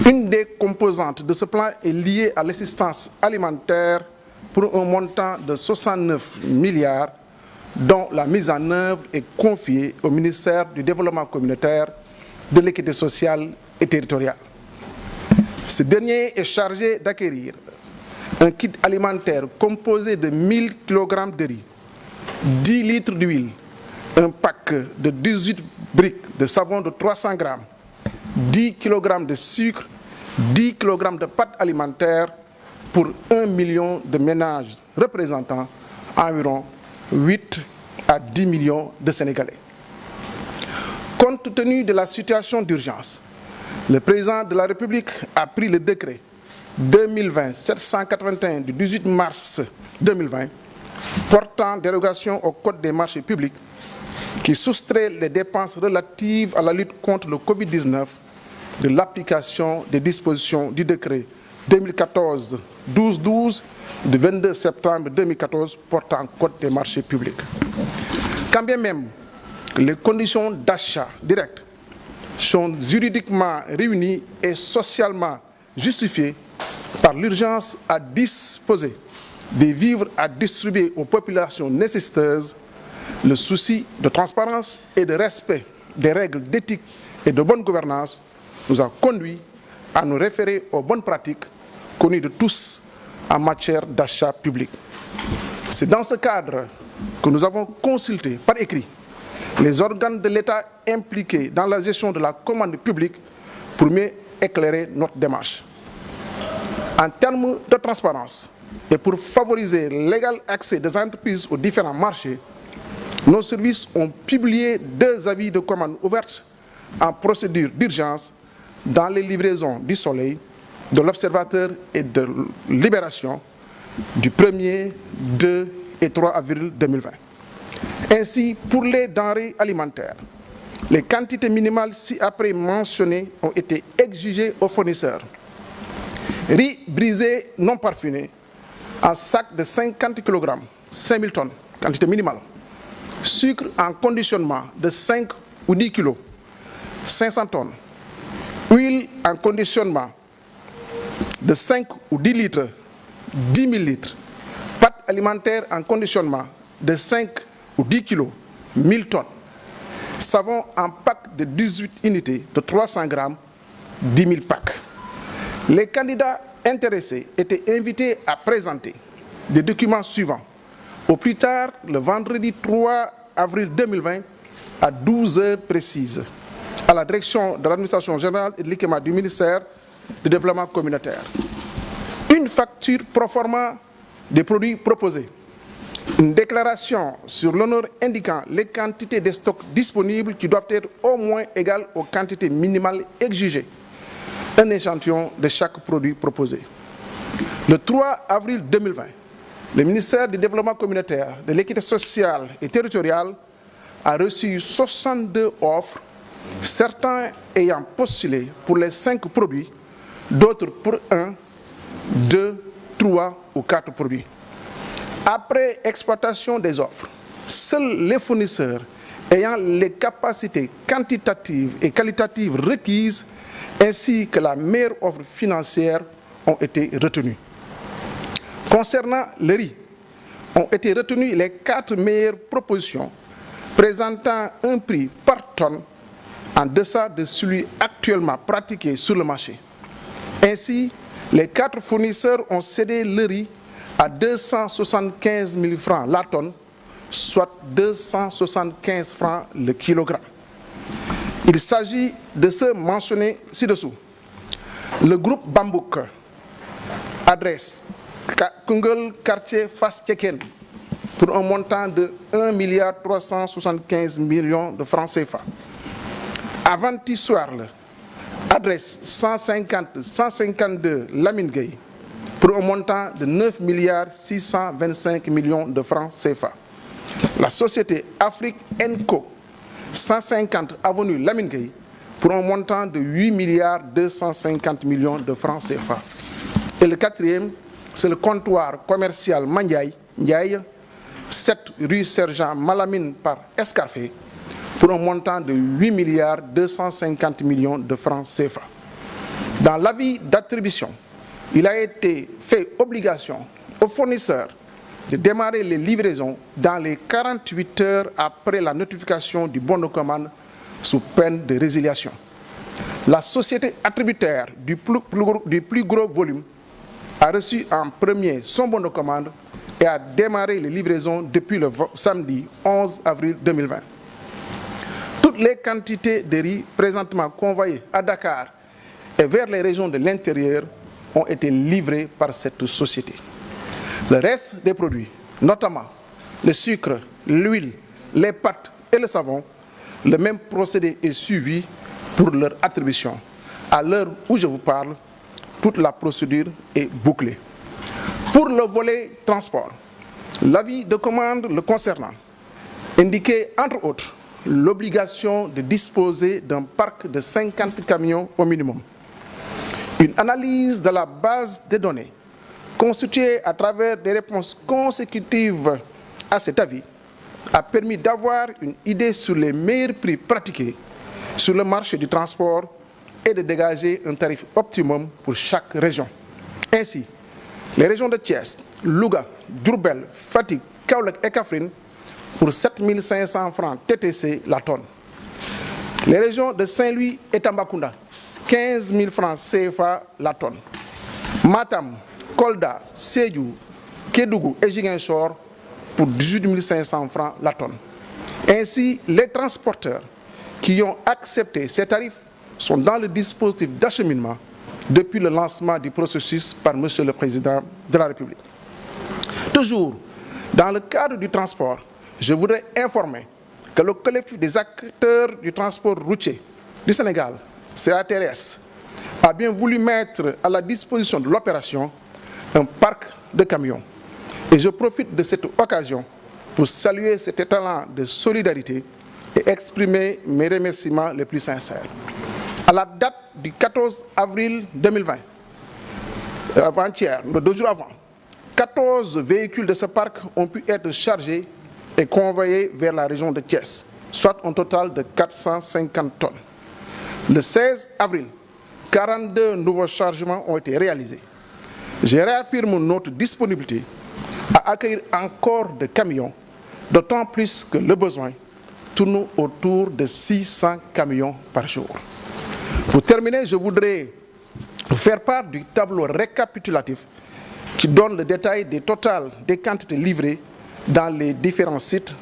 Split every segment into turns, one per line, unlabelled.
Une des composantes de ce plan est liée à l'assistance alimentaire pour un montant de 69 milliards, dont la mise en œuvre est confiée au ministère du Développement communautaire, de l'équité sociale et territoriale. Ce dernier est chargé d'acquérir un kit alimentaire composé de 1000 kg de riz, 10 litres d'huile, un pack de 18 briques de savon de 300 grammes, 10 kg de sucre, 10 kg de pâtes alimentaires pour 1 million de ménages représentant environ 8 à 10 millions de Sénégalais. Compte tenu de la situation d'urgence, le président de la République a pris le décret 2020-781 du 18 mars 2020 portant dérogation au Code des marchés publics qui soustrait les dépenses relatives à la lutte contre le Covid-19 de l'application des dispositions du décret 2014-1212 du 22 septembre 2014 portant Code des marchés publics. Quand bien même que les conditions d'achat direct sont juridiquement réunies et socialement justifiées par l'urgence à disposer des vivres à distribuer aux populations nécessiteuses, le souci de transparence et de respect des règles d'éthique et de bonne gouvernance nous a conduit à nous référer aux bonnes pratiques connues de tous en matière d'achat public. C'est dans ce cadre que nous avons consulté par écrit les organes de l'État impliqués dans la gestion de la commande publique pour mieux éclairer notre démarche. En termes de transparence et pour favoriser l'égal accès des entreprises aux différents marchés, nos services ont publié 2 avis de commande ouvertes en procédure d'urgence dans les livraisons du Soleil, de l'Observateur et de Libération du 1er, 2 et 3 avril 2020. Ainsi, pour les denrées alimentaires, les quantités minimales ci-après mentionnées ont été exigées aux fournisseurs. Riz brisé non parfumé en sac de 50 kg, 5000 tonnes, quantité minimale. Sucre en conditionnement de 5 ou 10 kg, 500 tonnes. Huile en conditionnement de 5 ou 10 litres, 10 000 litres. Pâtes alimentaires en conditionnement de 5 ou 10 kg, 1000 tonnes. Savon en pack de 18 unités de 300 grammes, 10 000 packs. Les candidats intéressés étaient invités à présenter des documents suivants, au plus tard le vendredi 3 avril 2020 à 12 heures précises, à la direction de l'administration générale et de l'ICMA du ministère du Développement communautaire. Une facture proforma des produits proposés, une déclaration sur l'honneur indiquant les quantités de stocks disponibles qui doivent être au moins égales aux quantités minimales exigées, un échantillon de chaque produit proposé. Le 3 avril 2020, le ministère du Développement communautaire, de l'équité sociale et territoriale a reçu 62 offres, certains ayant postulé pour les 5 produits, d'autres pour 1, 2, 3 ou 4 produits. Après exploitation des offres, seuls les fournisseurs ayant les capacités quantitatives et qualitatives requises ainsi que la meilleure offre financière ont été retenus. Concernant le riz, ont été retenues les 4 meilleures propositions présentant un prix par tonne en deçà de celui actuellement pratiqué sur le marché. Ainsi, les 4 fournisseurs ont cédé le riz à 275 000 francs la tonne, soit 275 francs le kilogramme. Il s'agit de ceux mentionnés ci-dessous. Le groupe Bambouk, adresse Koungheul, quartier Fass Tcheken, pour un montant de 1 375 millions de francs CFA. Avanti Soirle, adresse 152 Lamine Gueye, pour un montant de 9 625 millions de francs CFA. La société Afrique Co, 150 avenue Lamine Gueye, pour un montant de 8 250 millions de francs CFA. Et le 4e, c'est le comptoir commercial Mandiaye, 7 rue Sergent Malamine par Escarfé, pour un montant de 8 250 millions de francs CFA. Dans l'avis d'attribution, il a été fait obligation aux fournisseurs de démarrer les livraisons dans les 48 heures après la notification du bon de commande sous peine de résiliation. La société attributaire du plus gros volume a reçu en premier son bon de commande et a démarré les livraisons depuis le samedi 11 avril 2020. Toutes les quantités de riz présentement convoyées à Dakar et vers les régions de l'intérieur ont été livrées par cette société. Le reste des produits, notamment le sucre, l'huile, les pâtes et le savon, le même procédé est suivi pour leur attribution. À l'heure où je vous parle, toute la procédure est bouclée. Pour le volet transport, l'avis de commande le concernant indiquait entre autres l'obligation de disposer d'un parc de 50 camions au minimum. Une analyse de la base de données constituée à travers des réponses consécutives à cet avis a permis d'avoir une idée sur les meilleurs prix pratiqués sur le marché du transport et de dégager un tarif optimum pour chaque région. Ainsi, les régions de Thiès, Louga, Diourbel, Fatick, Kaolack et Kaffrine pour 7 500 francs TTC la tonne. Les régions de Saint-Louis et Tambacounda, 15 000 francs CFA la tonne. Matam, Kolda, Sédhiou, Kédougou et Ziguinchor pour 18 500 francs la tonne. Ainsi, les transporteurs qui ont accepté ces tarifs sont dans le dispositif d'acheminement depuis le lancement du processus par M. le Président de la République. Toujours dans le cadre du transport, je voudrais informer que le collectif des acteurs du transport routier du Sénégal, CATRS, a bien voulu mettre à la disposition de l'opération un parc de camions. Et je profite de cette occasion pour saluer cet étalon de solidarité et exprimer mes remerciements les plus sincères. À la date du 14 avril 2020, avant-hier, 2 jours avant, 14 véhicules de ce parc ont pu être chargés et convoyés vers la région de Thiès, soit un total de 450 tonnes. Le 16 avril, 42 nouveaux chargements ont été réalisés. Je réaffirme notre disponibilité à accueillir encore des camions, d'autant plus que le besoin tourne autour de 600 camions par jour. Pour terminer, je voudrais vous faire part du tableau récapitulatif qui donne le détail des totales des quantités livrées dans les différents sites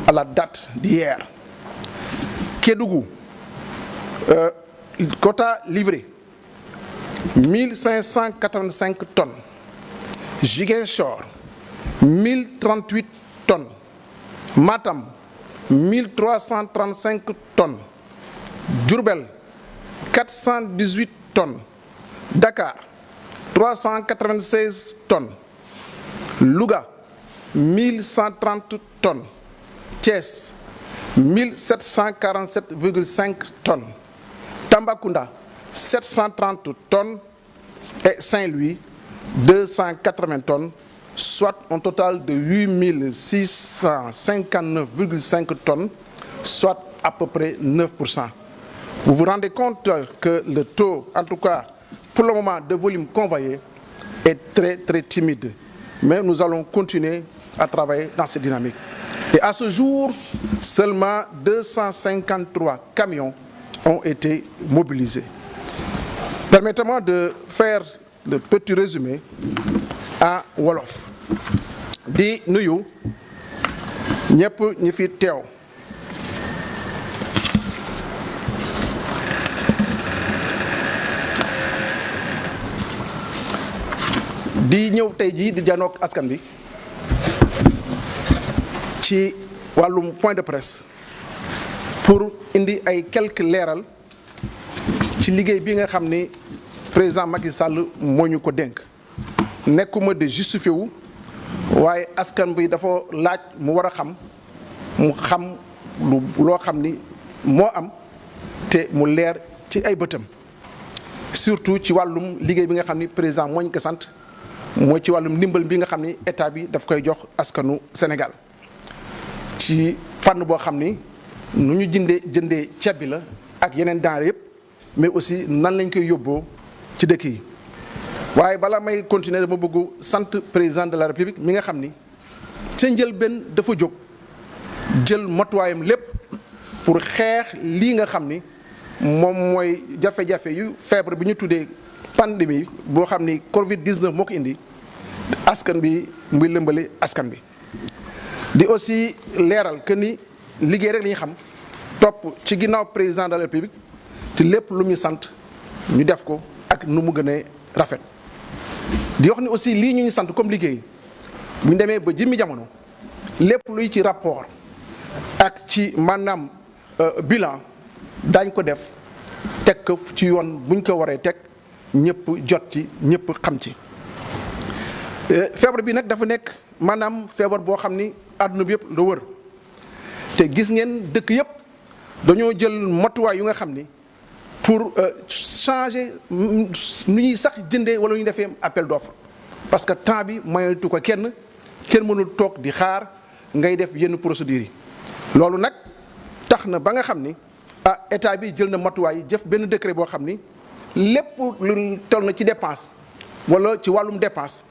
à la date d'hier. Kédougou, quota livré, 1585 tonnes. Ziguinchor, 1038 tonnes. Matam, 1335 tonnes. Diourbel, 418 tonnes. Dakar, 396 tonnes. Louga, 1130 tonnes. Thiès, 1747,5 tonnes. Tambacounda, 730 tonnes. Et Saint-Louis, 280 tonnes, soit un total de 8659,5 tonnes, soit à peu près 9%. Vous vous rendez compte que le taux, en tout cas pour le moment, de volume convoyé est très très timide. Mais nous allons continuer à travailler dans cette dynamique. Et à ce jour, seulement 253 camions ont été mobilisés. Permettez-moi de faire le petit résumé à Wolof. Di nuyu ñëpp ñi fi teew. Di ñëw tey jii di janook askan bi ci wàllum point de presse pour indi ay quelques leeral ci liggéey bi nga xam ni président Macky Sall moo ñu ko dénk. Nekkuma de justifié wu waaye askan bi dafa laaj mu war a xam mu xam loo xam ni moo am te mu leer ci ay bëtam surtout ci wàllum liggéey bi nga xam ni président moo ñu ko sant mooy ci wàllum ndimbal bi nga xam ni état bi daf koy jox askanu Sénégal ci fànn boo xam ni nu ñu jëndee ceeb bi la ak yeneen denrées yëpp mais aussi nan lañ koy yóbboo ci dëkk yi. waaye bala may continuer dama bëgg sant président de la république mi nga xam ni ca njëlbéen dafa jóg jël matuwaayam lépp pour xeex lii nga xam ni moom mooy jafe-jafe yu feebar bi ñu tuddee pandémie boo xam ni Covid 19 moo ko indi askan bi muy lëmbale askan bi. di aussi leeral que ni liggéey rek li ñu xam topp ci ginnaaw président de la république ci lépp lu ñu sant ñu def ko ak nu mu gënee rafet. di wax ni aussi lii ñu sant comme liggéey bu ñu demee ba jëmmi jamono lépp luy ci rapport ak ci maanaam bilan daañ ko def teg ko ci yoon buñ ko waree teg ñëpp jot ci ñëpp xam ci. feebar bi nag dafa nekk maanaam feebar boo xam ni àdduna bi yëpp la wër te gis ngeen dëkk yëpp dañoo jël matuwaay yu nga xam ni pour changer nu ñuy sax jëndee wala ñu defee appel d'offre parce que temps bi mayatu ko kenn mënul toog di xaar ngay def yenn procédures yi. loolu nag tax na ba nga xam ni état bi jël na matuwaay jëf benn décret boo xam ni lépp lu toll na ci dépense wala ci wàllum dépense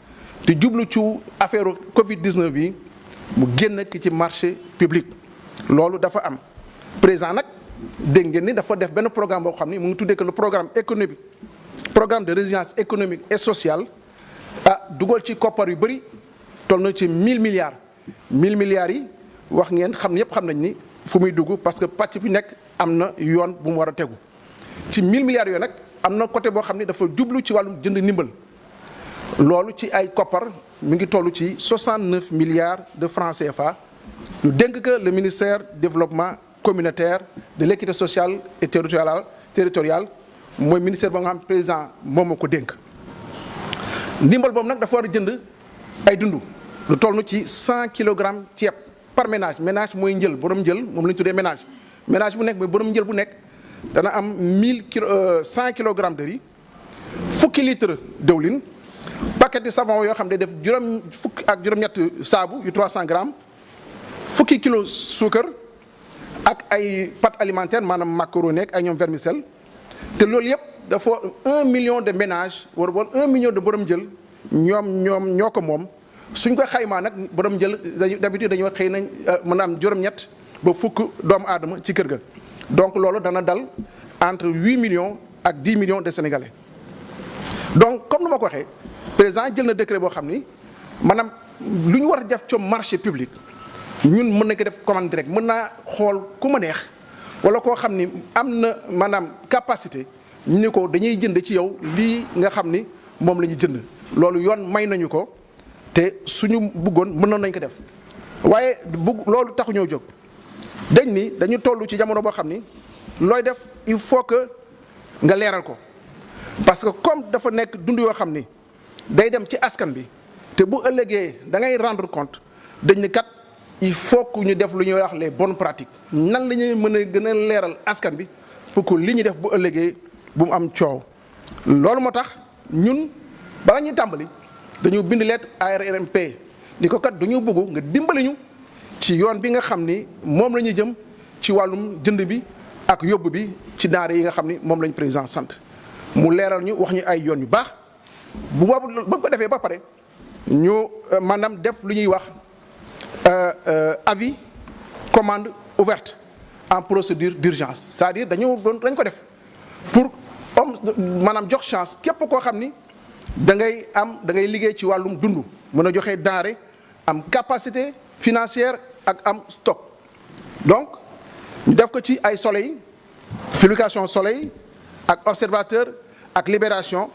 te jublu ci affaire Covid 19 bi mu génn ki ci marché public. loolu dafa am président nag dégg ngeen ni dafa def benn programme boo xam ni mu ngi tuddee que le programme économique programme de résilience économique et sociale dugal ci koppar yu bëri toll na ci 1000 milliards. 1000 milliards yi wax ngeen xam yëpp xam nañ ni fu muy dugg parce que pàcc bi nekk am na yoon bu mu war a tegu ci 1000 milliards yooyu nag am na côté boo xam ni dafa jublu ci wàllum jënd ndimbal. loolu ci ay koppar mi ngi toll ci 69 milliards de francs CFA ñu dénk que le ministère développement communautaire de l'équité sociale et territoriale mooy ministère ba nga xam président moom moo ko dénk. ndimbal boobu nag dafa war a jënd ay dund lu toll ci 100 kilogrammes ceeb par ménage mooy njël borom njël moom la ñu tuddee ménage bu nekk mooy borom njël bu nekk dana am 100 kilogrammes de riz fukki litre dëwlin. paquet de savon yoo xam ne def juróom-ñett saabu yu 300 grammes fukki kilo suukar ak ay pâtes alimentaires maanaam macaroni ak ay ñoom vermicelle te loolu yëpp dafa 1 million de ménages wala 1 million de borom jël ñoo ko moom suñ ko xaymaa nag borom jël d'habitude dañoo xëy nañ mën a am juróom-ñett ba fukk doomu aadama ci kër ga donc loolu dana dal entre 8 millions ak 10 millions de sénégalais. donc comme nu ma ko waxee président jël na décret boo xam ni maanaam lu ñu war a def ci marché public ñun mën nañ ko def commande direct mën naa xool ku ma neex wala koo xam ni am na maanaam capacité ñu ne ko dañuy jënd ci yow lii nga xam ni moom la ñuy jënd. loolu yoon may nañu ko te suñu bëggoon mënoon nañ ko def waaye loolu taxu ñoo jóg dañ ni dañu toll ci jamono boo xam ni looy def il faut que nga leeral ko. parce que comme dafa nekk dund yoo xam ni day dem ci askan bi te bu ëllëgee da ngay rendre compte dañ ni kat il faut que ñu def lu ñuy wax les bonnes pratiques nan la ñuy mën a gën a leeral askan bi pour que li ñuy def bu ëllëgee bu mu am coow. loolu moo tax ñun bala ñuy tàmbali dañu bind lettre ARMP ni ko kat dañu bëgg nga dimbali ñu ci yoon bi nga xam ni moom la ñuy jëm ci wàllum jënd bi ak yóbbu bi ci denrées yi nga xam ni moom lañ président sant. mu leeral ñu wax ñu ay yoon yu baax bu boobu ba ko defee ba pare ñu maanaam def lu ñuy wax avis commande ouverte en procédure d'urgence c'est-à-dire dañ ko def pour maanaam jox chance képp koo xam ni da ngay liggéey ci wàllum dund mën a joxe denrée am capacité financière ak am stock. donc ñu def ko ci ay Soleil publication Soleil ak Observateur ak Libération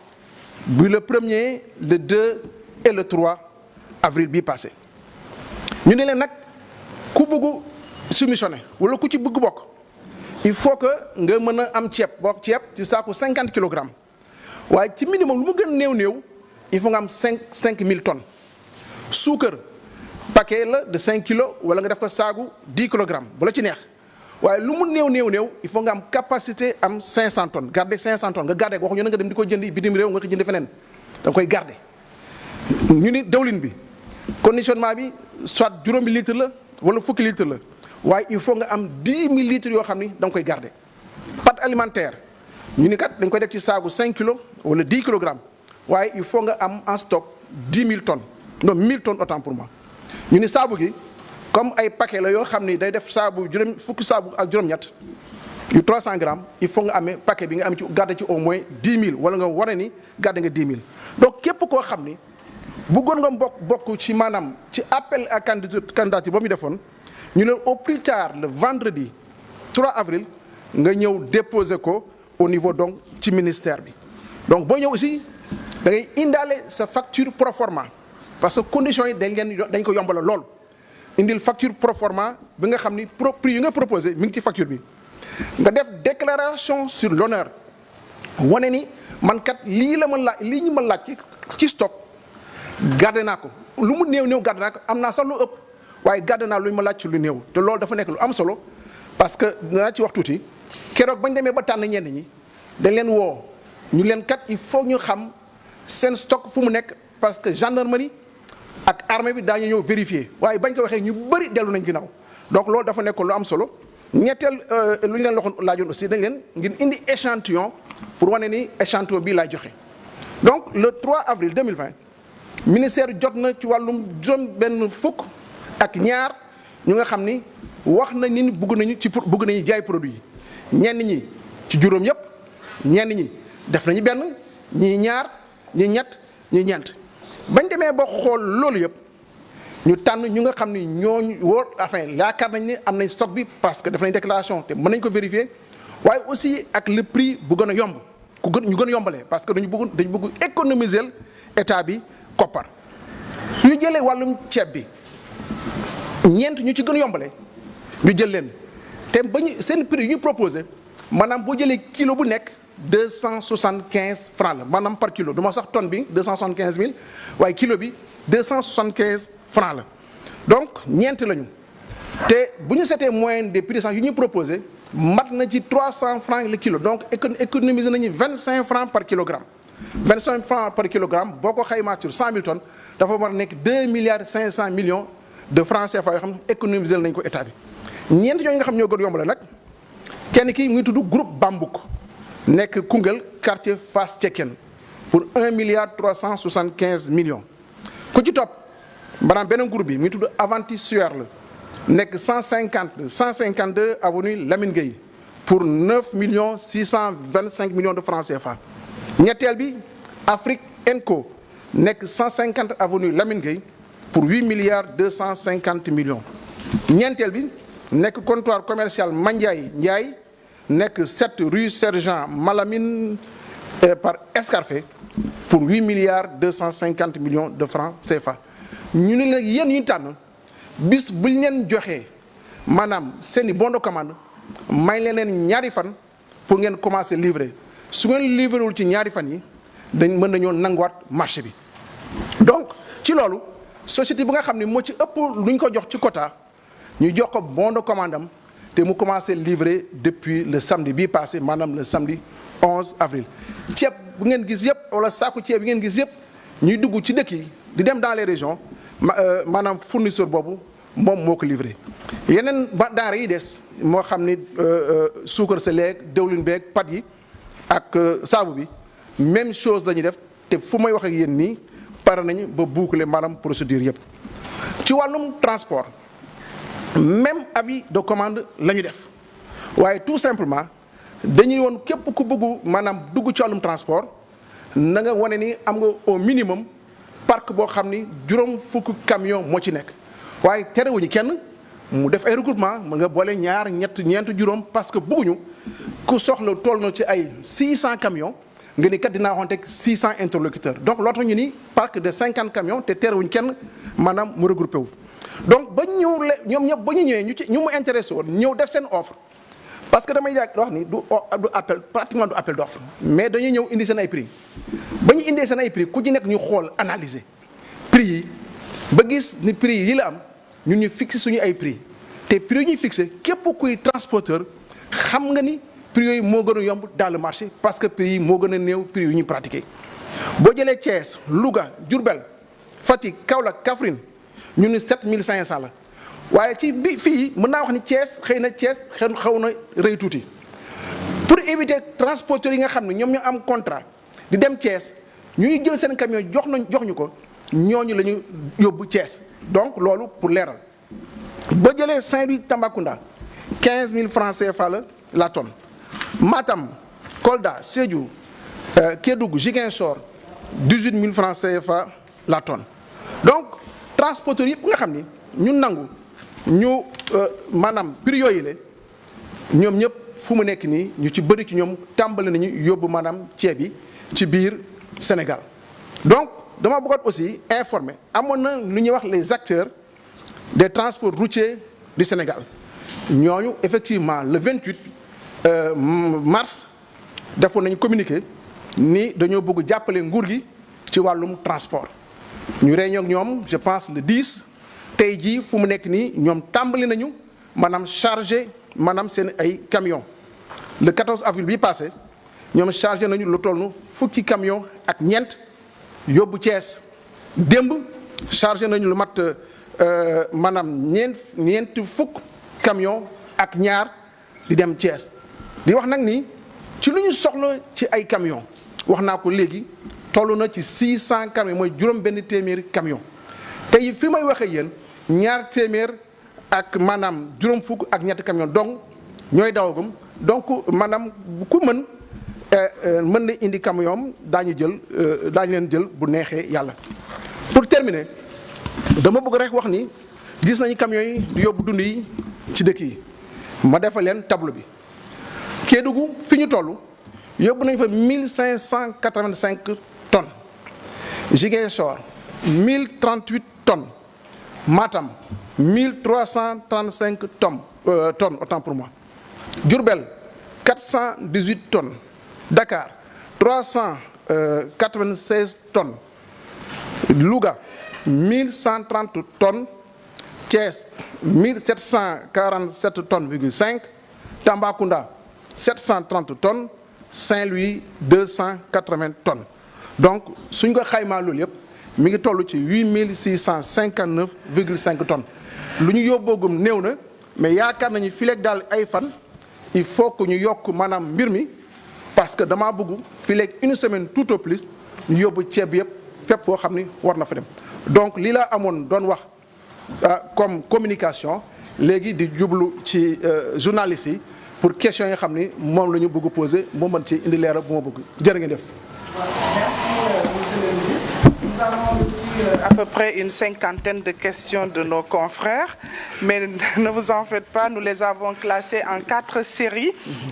bu le 1er le 2 et le 3 avril bii passé. ñu ne leen nag ku bëgg soumissionné wala ku ci bëgg bokk il faut que nga mën a am ceeb ci saaku 50 kilogrammes waaye ci minimum lu mu gën néew il faut nga am 5000 tonnes. suukar paquet la de 5 kilos wala nga def ko saagu 10 kilogrammes bu la ci neex waaye lu mu néew il faut nga am capacité am 500 tonnes garder 500 tonnes nga garder ko waxuñu ne nga dem di ko jëndi bitim réew nga ko jëndi feneen da nga koy garder. ñu ni dawlin bi conditionnement bi soit juróomi litre la wala fukki litre la waaye il faut nga am 10 000 litres yoo xam ni da nga koy garder. pâte alimentaire ñu ni kat dañ koy def ci saagu 5 kilos wala 10 kilogrammes waaye il faut nga am en stock 10 000 tonnes non 1000 tonnes autant pour moi ñu ni saabu gi comme ay paquet la yoo xam ni day def saabu fukki saabu ak juróom-ñett yu 300 grammes il faut nga amee paquet bi nga am ci garder ci au moins 10 000 wala nga wane ni garder nga 10 000 donc képp koo xam ni bëggoon nga bokk ci maanaam ci appel à candidature ba mu defoon ñu ne au plus tard le vendredi 3 avril nga ñëw déposer ko au niveau donc ci ministère bi donc boo ñëw aussi da ngay indaale sa facture proforma parce que conditions yi dañ ko yombala lool indil facture proforma bi nga xam ni prix yi nga proposé mi ngi ci facture bi nga def déclaration sur l'honneur wane ni man kat lii la ma laaj lii ñu ma laaj ci stock garder naa ko lu mu néew garder naa ko am naa sax lu ëpp waaye garder naa lu ñu ma laaj ci lu néew te loolu dafa nekk lu am solo parce que dinaa ci wax tuuti keroog bañ demee ba tànn ñenn ñi dañ leen woo ñu leen kat il faut ñu xam seen stock fu mu nekk parce que gendarmerie ak armée bi daañu ñëw vérifier waaye bañ ko waxee ñu bëri dellu nañ ginnaaw donc loolu dafa nekk lu am solo ñetteel lu ñu leen laajoon aussi dañ leen ngir indi échantillon pour wane ni échantillon bii laay joxe donc le 3 avril 2020 ministère jot na ci wàllum juróom benn fukk ak ñaar ñu nga xam ni wax nañ ni bëgg nañu jaay produit yi ñenn ñi ci juróom yëpp ñenn ñi def nañu benn ñii ñaar ñii ñett ñii ñeent bañ demee ba xool loolu yëpp ñu tànn ñu nga xam ni ñooñu wóor enfin yaakaar nañ ne am nañ stock bi parce que def nañ déclaration te mën nañ ko vérifier waaye aussi ak le prix bu gën a yomb ñu gën a yombalee parce que dañu bëgg économiser état bi koppar ñu jëlee wàllum ceeb bi ñeent ñu ci gën a yombale ñu jël leen te ba ñu seen prix yu ñu proposé maanaam boo jëlee kilo bu nekk 275 francs la maanaam par kilo du ma sax tonne bi 275 000 waaye kilo bi 275 francs la donc ñeent lañu te bu ñu seetee moyenne des prix yu ñu proposé mat na ci 300 francs le kilo donc économiser nañu 25 francs par kilogramme 25 francs par kilogramme boo ko xaymaa sur 100 000 tonnes dafa war a nekk 2 milliards 500 millions de francs CFA yoo xam ne économiser nañ ko état bi ñeent ñooñu nga xam ñoo gën yombale nag kenn ki muy tudd groupe Bambouk nekk Koungheul quartier Fass Cekkeen pour 1 milliard 375 millions ku ci topp maanaam beneen groupe bi muy tudd Avanti Sueur la nekk 152 avenue Lamine Gueye pour 9 millions 625 millions de francs CFA ñetteel bi Afrique Enco nekk 150 avenue Lamine Gueye pour 8 milliards 250 millions ñeenteel bi nekk comptoir commercial Mandiaye Ndiaye nekk 7 rue Sergent Malamine par Escarfé pour 8 milliards 250 millions de francs CFA ñu ne nag yéen ñu tànn bis buñ leen joxee maanaam seeni bon de commande may leen ñaari fan pour ngeen commencer livrer su ngeen livré wul ci ñaari fan yi dañ mën nañoo nanguwaat marché bi donc ci loolu société bi nga xam ne moo ci ëpp lu ñu ko jox ci quota ñu jox ko bon de commande am te mu commencé livrer depuis le samedi bii passé maanaam le samedi 11 avril ceeb bu ngeen gis yëpp wala saaku ceeb bi ngeen gis yëpp ñuy dugg ci dëkk yi di dem dans les régions maanaam fournisseur boobu moom moo ko livré yeneen denrées yi des moo xam ni suukar sa leeg dëwlin beeg pat yi ak saabu bi même chose la ñuy def te fu may wax ak yéen nii pare nañu ba boucler maanaam procédure yëpp ci wàllum transport même avis de commande la ñu def waaye tout simplement dañuy woon képp ku bëggu maanaam dugg ci wàllum transport na nga wane ni am nga au minimum parc boo xam ni juróom fukk camion moo ci nekk waaye terewuñu kenn mu def ay regroupement mu nga boole ñaar ñeent juróom parce que bëgguñu ku soxla toll na ci ay 600 camions nga ni kat dinaa waxoon teg 600 interlocuteurs donc loolu tax ñu ni parc de 50 camions te terewuñu kenn maanaam mu regroupé wu. donc ba ñëw ñoom ñëpp ba ñu ñëwee ñu mu intéressé woon ñëw def seen offre parce que damay yàgg wax ni du appel pratiquement du appel d'offre mais dañuy ñëw indi seen ay prix ba ñu indee seen ay prix ku ci nekk ñu xool analyser prix yi ba gis ni prix yi la am ñun ñu fixé suñu ay prix te prix yi ñuy fixé képp kuy transporteur xam nga ni prix yooyu moo gën a yomb dans le marché parce que prix yi moo gën a néew prix yu ñuy pratiqué boo jëlee Thiès Louga Diourbel Fatick Kaolack Kaffrine ñu ni 7500 la waaye ci bi fii mën naa wax ni Thiès xëy na Thiès xaw na rëy tuuti pour éviter transporteurs yi nga xam ne ñoom ñoo am contrat di dem Thiès ñuy jël seen camion jox ñu ko ñooñu la ñu yóbbu Thiès donc loolu pour leeral ba jëlee Saint-Louis Tambacounda 15 000 francs CFA la tonne Matam Kolda Sédhiou Kédougou Ziguinchor 18 000 francs CFA la tonne donc transporteurs yëpp nga xam ni ñu nangu ñu maanaam prix yooyu la ñoom ñëpp fu mu nekk nii ñu ci bëri ci ñoom tàmbali nañu yóbbu maanaam ceeb yi ci biir Sénégal donc dama bëggoon aussi informer amoon na lu ñuy wax les acteurs des transports routiers du Sénégal ñooñu effectivement le 28 mars defoon nañu communiqué ni dañoo bëgg jàppale nguur gi ci wàllum transport ñu réunion ak ñoom je pense le 10 tey jii fu mu nekk nii ñoom tàmbali nañu maanaam chargé maanaam seen ay camions le 14 avril bi passé ñoom chargé nañu lu toll fukki camion ak ñeent yóbbu Thiès démb chargé nañu lu mat maanaam ñeent fukk camion ak ñaar di dem Thiès di wax nag ni ci lu ñu soxla ci ay camion wax naa ko léegi toll na ci 600 camions mooy juróom benn téeméeri camion tey fi may waxee yéen ñaar téeméer ak maanaam juróom fukk ak ñetti camion donc ñooy dawagum donc maanaam ku mën na indi camion daañu leen jël bu neexee yàlla. pour terminer dama bëgg rek wax ni gis nañu camions yi di yóbbu dund yi ci dëkk yi ma defal leen tableau bi Kédougou fi ñu toll yóbbu nañu fa 1585 tonnes Ziguinchor 1038 tonnes Matam 1335 tonnes autant pour moi Diourbel 418 tonnes Dakar 396 tonnes Louga 1130 tonnes Thiès 1747 tonnes,5 Tambacounda 730 tonnes Saint-Louis 280 tonnes donc suñ ko xaymaa loolu yëpp mi ngi toll ci 8659,5 tonnes lu ñu yóbboogum néew na mais yaakaar nañu fileeg daal ay fan il faut que ñu yokk maanaam mbir mi parce que damaa bëgg fileeg une semaine tout au plus ñu yóbbu ceeb yëpp fépp foo xam ni war na fa dem donc lii laa amoon doon wax comme communication léegi di jublu ci journalistes yi pour question yi xam ni moom la ñu bëgg poser moo mën ci indi leeral bu ma bëgg jërë ngeen def.
Nous avons reçu à peu près une cinquantaine de questions de nos confrères, mais ne vous en faites pas, nous les avons classées en 4 séries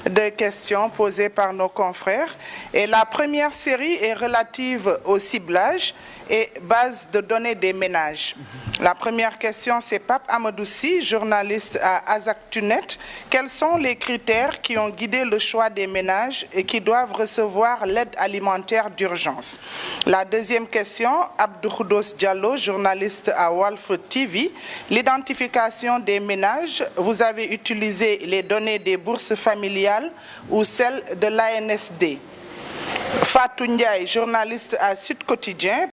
de questions posées par nos confrères. Et la première série est relative au ciblage et base de données des ménages. La première question, c'est Pape Amadoussi, journaliste à Azaktunet. Quels sont les critères qui ont guidé le choix des ménages et qui doivent recevoir l'aide alimentaire d'urgence? La deuxième question, Abdou Khoudos Diallo, journaliste à Walf TV. L'identification des ménages, vous avez utilisé les données des bourses familiales ou celles de l'ANSD. Fatou Ndiaye, journaliste à Sud Quotidien.